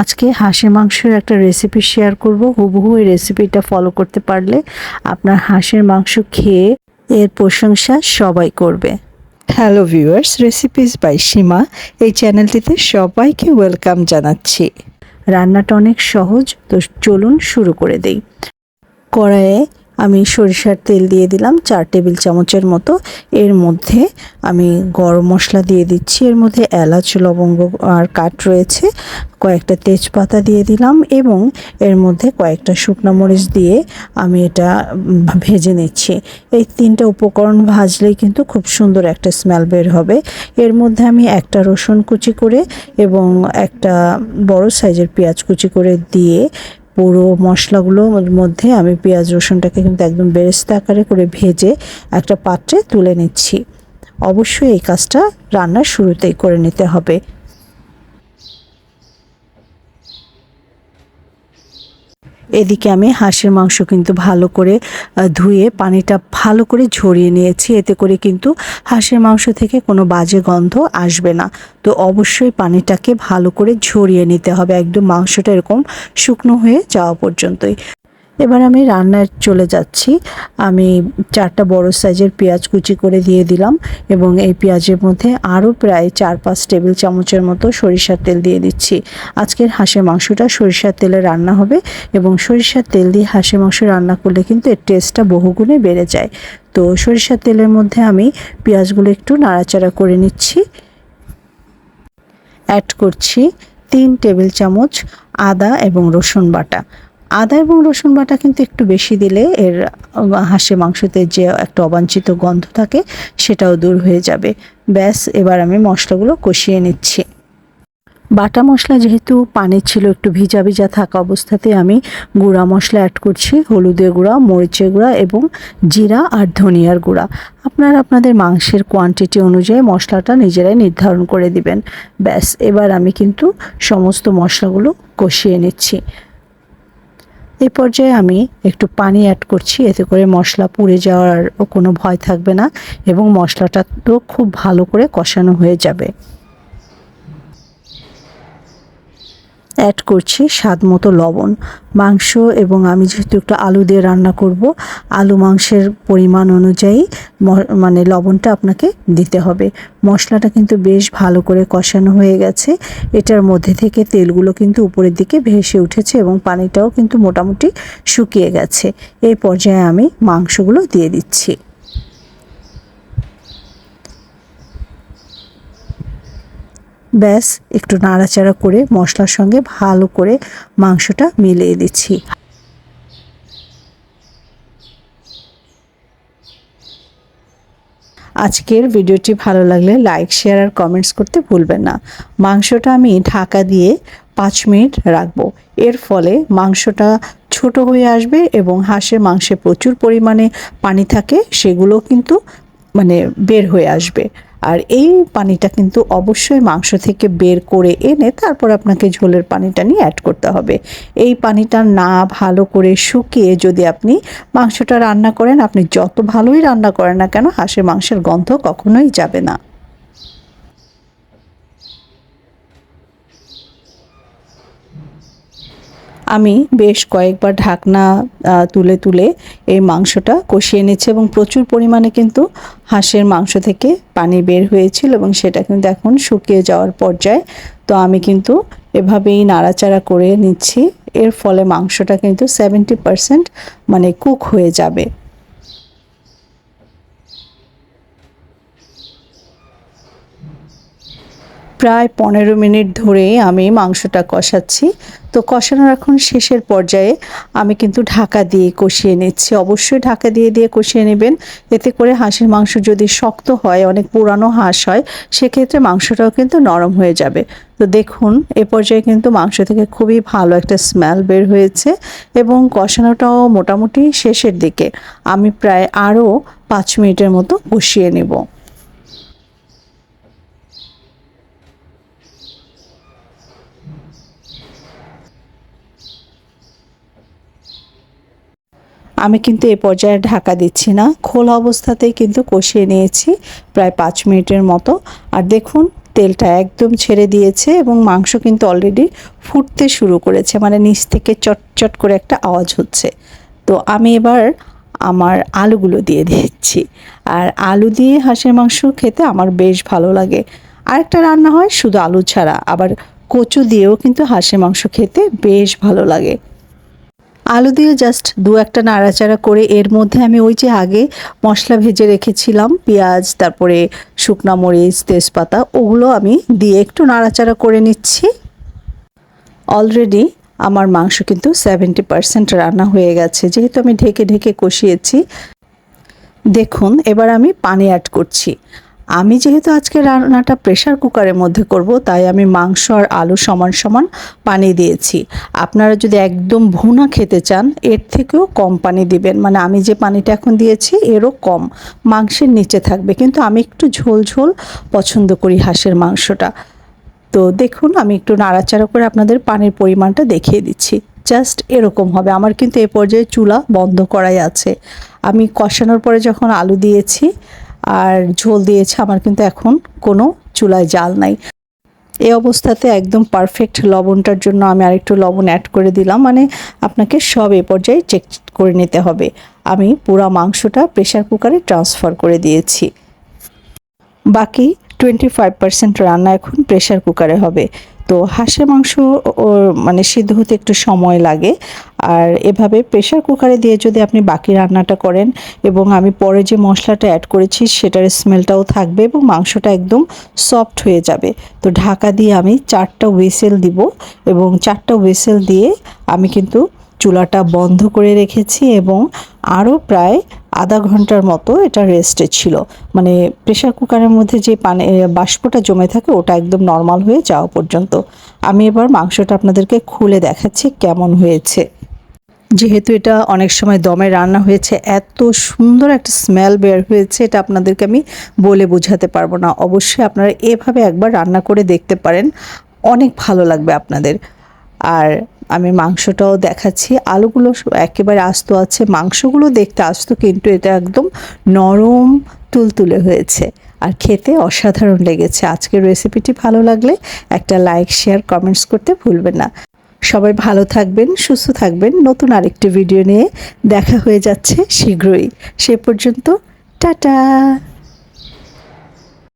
আজকে হাঁসের মাংসের একটা রেসিপি শেয়ার করব। হুবহু এই রেসিপিটা ফলো করতে পারলে আপনার হাঁসের মাংস খেয়ে এর প্রশংসা সবাই করবে। হ্যালো ভিউয়ার্স, রেসিপিস বাই সীমা এই চ্যানেলটিতে সবাইকে ওয়েলকাম জানাচ্ছি। রান্নাটা অনেক সহজ, তো চলুন শুরু করে দেই। কড়াইয়ে আমি সরিষার তেল দিয়ে দিলাম 4 টেবিল চামচের মতো। এর মধ্যে আমি গরম মশলা দিয়ে দিচ্ছি, এর মধ্যে এলাচ, লবঙ্গ আর কাঠ রয়েছে। কয়েকটা তেজপাতা দিয়ে দিলাম এবং এর মধ্যে কয়েকটা শুকনো মরিচ দিয়ে আমি এটা ভেজে নিচ্ছি। এই 3টা উপকরণ ভাজলেই কিন্তু খুব সুন্দর একটা স্মেল বের হবে। এর মধ্যে আমি একটা রসুন কুচি করে এবং একটা বড় সাইজের পেঁয়াজ কুচি করে দিয়ে পুরো মশলাগুলোর মধ্যে আমি পেঁয়াজ রসুনটাকে কিন্তু একদম বেরেস্তা আকারে করে ভেজে একটা পাত্রে তুলে নিচ্ছি। অবশ্যই এই কাজটা রান্নার শুরুতেই করে নিতে হবে। এদিকে আমি হাঁসের মাংস কিন্তু ভালো করে ধুয়ে পানিটা ভালো করে ঝরিয়ে নিয়েছি। এতে করে কিন্তু হাঁসের মাংস থেকে কোনো বাজে গন্ধ আসবে না। তো অবশ্যই পানিটাকে ভালো করে ঝরিয়ে নিতে হবে, একদম মাংসটা এরকম শুকনো হয়ে যাওয়া পর্যন্তই। এবার আমি রান্নায় চলে যাচ্ছি। আমি 4টা বড় সাইজের পেঁয়াজ কুচি করে দিয়ে দিলাম এবং এই পেঁয়াজের মধ্যে আরও প্রায় 4-5 টেবিল চামচের মতো সরিষার তেল দিয়ে দিচ্ছি। আজকের হাঁসের মাংসটা সরিষার তেলে রান্না হবে এবং সরিষার তেল দিয়ে হাঁসের মাংস রান্না করলে কিন্তু এর টেস্টটা বহুগুণে বেড়ে যায়। তো সরিষার তেলের মধ্যে আমি পেঁয়াজগুলো একটু নাড়াচাড়া করে নিচ্ছি। অ্যাড করছি 3 টেবিল চামচ আদা এবং রসুন বাটা। আদা এবং রসুন বাটা কিন্তু একটু বেশি দিলে এর হাঁসের মাংসতে যে একটা অবাঞ্ছিত গন্ধ থাকে সেটাও দূর হয়ে যাবে। ব্যাস, এবার আমি মশলাগুলো কষিয়ে নিচ্ছি। বাটা মশলা যেহেতু পানি ছিল, একটু ভিজা ভিজা থাকা অবস্থাতে আমি গুঁড়া মশলা অ্যাড করছি, হলুদের গুঁড়া, মরিচের গুঁড়া এবং জিরা আর ধনিয়ার গুঁড়া। আপনারা আপনাদের মাংসের কোয়ান্টিটি অনুযায়ী মশলাটা নিজেরাই নির্ধারণ করে দিবেন। ব্যাস, এবার আমি কিন্তু সমস্ত মশলাগুলো কষিয়ে নিচ্ছি। এই পর্যায়ে আমি একটু পানি অ্যাড করছি, এতে করে মশলা পুড়ে যাওয়ার কোনো ভয় থাকবে না এবং মশলাটা তো খুব ভালো করে কষানো হয়ে যাবে। অ্যাড করছি স্বাদ মতো লবণ। মাংস এবং আমি যেহেতু একটু আলু দিয়ে রান্না করব, আলু মাংসের পরিমাণ অনুযায়ী মানে লবণটা আপনাকে দিতে হবে। মশলাটা কিন্তু বেশ ভালো করে কষানো হয়ে গেছে। এটার মধ্যে থেকে তেলগুলো কিন্তু উপরের দিকে ভেসে উঠেছে এবং পানিটাও কিন্তু মোটামুটি শুকিয়ে গেছে। এই পর্যায়ে আমি মাংসগুলো দিয়ে দিচ্ছি। ব্যাস, একটু নাড়াচাড়া করে মশলার সঙ্গে ভালো করে মাংসটা মিলিয়ে দিচ্ছি। আজকের ভিডিওটি ভালো লাগলে লাইক, শেয়ার আর কমেন্টস করতে ভুলবেন না। মাংসটা আমি ঢাকা দিয়ে 5 মিনিট রাখবো। এর ফলে মাংসটা ছোট হয়ে আসবে এবং হাঁসের মাংসে প্রচুর পরিমাণে পানি থাকে, সেগুলো কিন্তু মানে বের হয়ে আসবে। আর এই পানিটা কিন্তু অবশ্যই মাংস থেকে বের করে এনে তারপর আপনাকে ঝোলের পানিটা নিয়ে অ্যাড করতে হবে। এই পানিটা না ভালো করে শুকিয়ে যদি আপনি মাংসটা রান্না করেন, আপনি যত ভালোই রান্না করেন না কেন, হাঁসের মাংসের গন্ধ কখনোই যাবে না। আমি বেশ কয়েকবার ঢাকনা তুলে তুলে এই মাংসটা কষিয়ে নিচ্ছি এবং প্রচুর পরিমাণে কিন্তু হাঁসের মাংস থেকে পানি বের হয়েছিল এবং সেটা কিন্তু এখন শুকিয়ে যাওয়ার পর্যায়ে। তো আমি কিন্তু এভাবেই নাড়াচাড়া করে নিচ্ছি। এর ফলে মাংসটা কিন্তু 70% মানে কুক হয়ে যাবে। প্রায় 15 মিনিট ধরে আমি মাংসটা কষাচ্ছি। তো কষানোর এখন শেষের পর্যায়ে আমি কিন্তু ঢাকা দিয়ে কষিয়ে নিচ্ছি। অবশ্যই ঢাকা দিয়ে দিয়ে কষিয়ে নেবেন, এতে করে হাঁসের মাংস যদি শক্ত হয়, অনেক পুরানো হাঁস হয়, সেক্ষেত্রে মাংসটাও কিন্তু নরম হয়ে যাবে। তো দেখুন, এ পর্যায়ে কিন্তু মাংস থেকে খুবই ভালো একটা স্মেল বের হয়েছে এবং কষানোটাও মোটামুটি শেষের দিকে। আমি প্রায় আরও 5 মিনিটের মতো কষিয়ে নেব। আমি কিন্তু এ পর্যায়ে ঢাকা দিচ্ছি না, খোলা অবস্থাতেই কিন্তু কষিয়ে নিয়েছি প্রায় 5 মিনিটের মতো। আর দেখুন, তেলটা একদম ছেড়ে দিয়েছে এবং মাংস কিন্তু অলরেডি ফুটতে শুরু করেছে, মানে নিচ থেকে চটচট করে একটা আওয়াজ হচ্ছে। তো আমি এবার আমার আলুগুলো দিয়ে দিচ্ছি। আর আলু দিয়ে হাঁসের মাংস খেতে আমার বেশ ভালো লাগে। আরেকটা রান্না হয় শুধু আলু ছাড়া, আবার কচু দিয়েও কিন্তু হাঁসের মাংস খেতে বেশ ভালো লাগে। আলু দিয়ে জাস্ট দু একটা নাড়াচাড়া করে এর মধ্যে আমি ওই যে আগে মশলা ভেজে রেখেছিলাম, পেঁয়াজ, তারপরে শুকনা মরিচ, তেজপাতা, ওগুলো আমি দিয়ে একটু নাড়াচাড়া করে নিচ্ছি। অলরেডি আমার মাংস কিন্তু 70% রান্না হয়ে গেছে, যেহেতু আমি ঢেকে ঢেকে কষিয়েছি। দেখুন এবার আমি পানি অ্যাড করছি। আমি যেহেতু আজকে রান্নাটা প্রেশার কুকারের মধ্যে করব, তাই আমি মাংস আর আলু সমান সমান পানি দিয়েছি। আপনারা যদি একদম ভুনা খেতে চান এর থেকেও কম পানি দিবেন, মানে আমি যে পানিটা এখন দিয়েছি এরও কম, মাংসের নিচে থাকবে। কিন্তু আমি একটু ঝোল ঝোল পছন্দ করি হাঁসের মাংসটা। তো দেখুন আমি একটু নাড়াচাড়া করে আপনাদের পানির পরিমাণটা দেখিয়ে দিচ্ছি। জাস্ট এরকম হবে। আমার কিন্তু এ পর্যায়ে চুলা বন্ধ করাই আছে। আমি কষানোর পরে যখন আলু দিয়েছি আর ঝোল দিয়েছি, আমার কিন্তু এখন কোনো চুলায় জাল নাই। এই অবস্থাতে একদম পারফেক্ট লবণটার জন্য আমি আরেকটু লবণ অ্যাড করে দিলাম, মানে আপনাকে সব এ পর্যায়ে চেক করে নিতে হবে। আমি পুরা মাংসটা প্রেশার কুকারে ট্রান্সফার করে দিয়েছি। বাকি 25% রান্না এখন প্রেশার কুকারে হবে। তো হাঁসের মাংস মানে সিদ্ধ হতে একটু সময় লাগে। আর এভাবে প্রেশার কুকারে দিয়ে যদি আপনি বাকি রান্নাটা করেন এবং আমি পরে যে মশলাটা অ্যাড করেছি সেটার স্মেলটাও থাকবে এবং মাংসটা একদম সফট হয়ে যাবে। তো ঢাকা দিয়ে আমি 4টা হুইসেল দিব এবং 4টা হুইসেল দিয়ে আমি কিন্তু চুলাটা বন্ধ করে রেখেছি এবং আরও প্রায় আধা ঘন্টার মতো এটা রেস্টে ছিল। মানে প্রেশার কুকারের মধ্যে যে পানি বাষ্পটা জমে থাকে ওটা একদম নর্মাল হয়ে যাওয়া পর্যন্ত। আমি এবার মাংসটা আপনাদেরকে খুলে দেখাচ্ছি কেমন হয়েছে। যেহেতু এটা অনেক সময় দমে রান্না হয়েছে, এত সুন্দর একটা স্মেল বের হয়েছে, এটা আপনাদেরকে আমি বলে বোঝাতে পারবো না। অবশ্যই আপনারা এভাবে একবার রান্না করে দেখতে পারেন, অনেক ভালো লাগবে আপনাদের। আর আমি মাংসটাও দেখাচ্ছি, আলুগুলো একেবারে আস্ত আছে, মাংসগুলো দেখতে আস্ত, কিন্তু এটা একদম নরম তুলতুলে হয়েছে আর খেতে অসাধারণ লেগেছে। আজকের রেসিপিটি ভালো লাগলে একটা লাইক, শেয়ার, কমেন্টস করতে ভুলবেন না। সবাই ভালো থাকবেন, সুস্থ থাকবেন। নতুন আরেকটি ভিডিও নিয়ে দেখা হয়ে যাচ্ছে শীঘ্রই। সে পর্যন্ত টাটা।